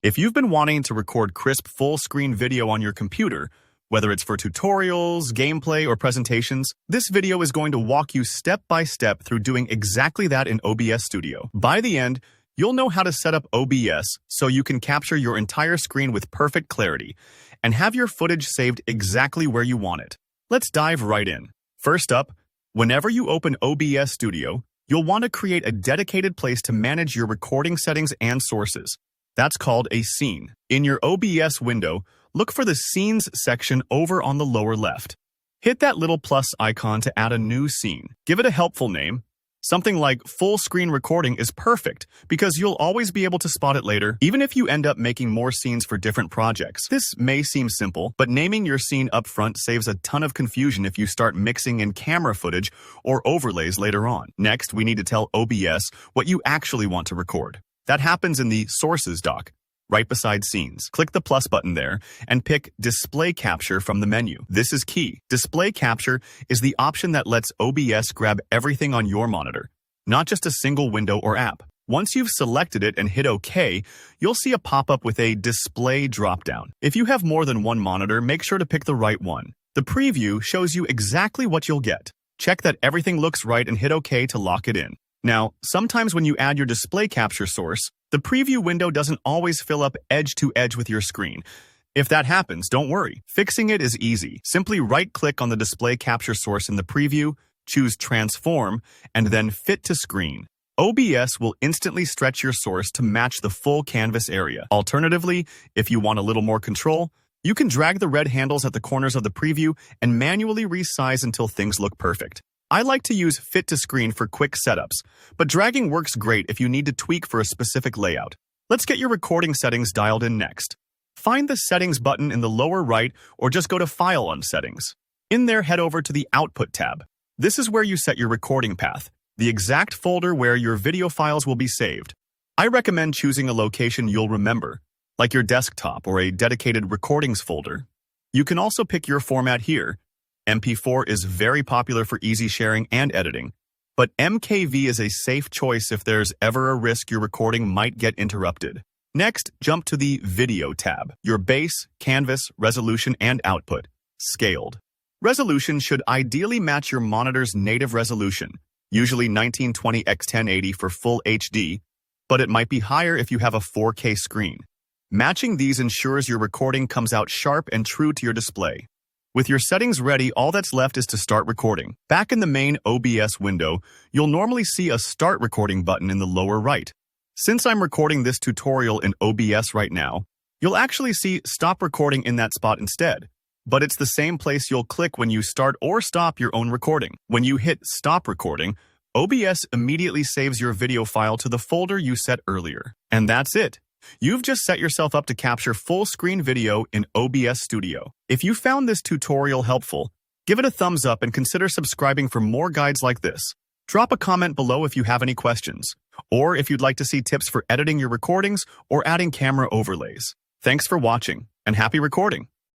If you've been wanting to record crisp full-screen video on your computer, whether it's for tutorials, gameplay, or presentations, this video is going to walk you step by step through doing exactly that in OBS Studio. By the end, you'll know how to set up OBS so you can capture your entire screen with perfect clarity and have your footage saved exactly where you want it. Let's dive right in. First up, whenever you open OBS Studio, you'll want to create a dedicated place to manage your recording settings and sources. That's called a scene. In your OBS window, look for the Scenes section over on the lower left. Hit that little plus icon to add a new scene. Give it a helpful name. Something like full screen recording is perfect because you'll always be able to spot it later, even if you end up making more scenes for different projects. This may seem simple, but naming your scene up front saves a ton of confusion if you start mixing in camera footage or overlays later on. Next, we need to tell OBS what you actually want to record. That happens in the Sources dock, right beside Scenes. Click the plus button there and pick Display Capture from the menu. This is key. Display Capture is the option that lets OBS grab everything on your monitor, not just a single window or app. Once you've selected it and hit OK, you'll see a pop-up with a Display dropdown. If you have more than one monitor, make sure to pick the right one. The preview shows you exactly what you'll get. Check that everything looks right and hit OK to lock it in. Now, sometimes when you add your display capture source, the preview window doesn't always fill up edge to edge with your screen. If that happens, don't worry. Fixing it is easy. Simply right-click on the display capture source in the preview, choose Transform, and then Fit to Screen. OBS will instantly stretch your source to match the full canvas area. Alternatively, if you want a little more control, you can drag the red handles at the corners of the preview and manually resize until things look perfect. I like to use Fit to Screen for quick setups, but dragging works great if you need to tweak for a specific layout. Let's get your recording settings dialed in next. Find the Settings button in the lower right or just go to File on Settings. In there, head over to the Output tab. This is where you set your recording path, the exact folder where your video files will be saved. I recommend choosing a location you'll remember, like your desktop or a dedicated recordings folder. You can also pick your format here. MP4 is very popular for easy sharing and editing, but MKV is a safe choice if there's ever a risk your recording might get interrupted. Next, jump to the Video tab. Your base, canvas, resolution, and output. Scaled. Resolution should ideally match your monitor's native resolution, usually 1920 x 1080 for full HD, but it might be higher if you have a 4K screen. Matching these ensures your recording comes out sharp and true to your display. With your settings ready, all that's left is to start recording. Back in the main OBS window, you'll normally see a Start Recording button in the lower right. Since I'm recording this tutorial in OBS right now, you'll actually see Stop Recording in that spot instead. But it's the same place you'll click when you start or stop your own recording. When you hit Stop Recording, OBS immediately saves your video file to the folder you set earlier. And that's it. You've just set yourself up to capture full-screen video in OBS Studio. If you found this tutorial helpful, give it a thumbs up and consider subscribing for more guides like this. Drop a comment below if you have any questions, or if you'd like to see tips for editing your recordings or adding camera overlays. Thanks for watching, and happy recording!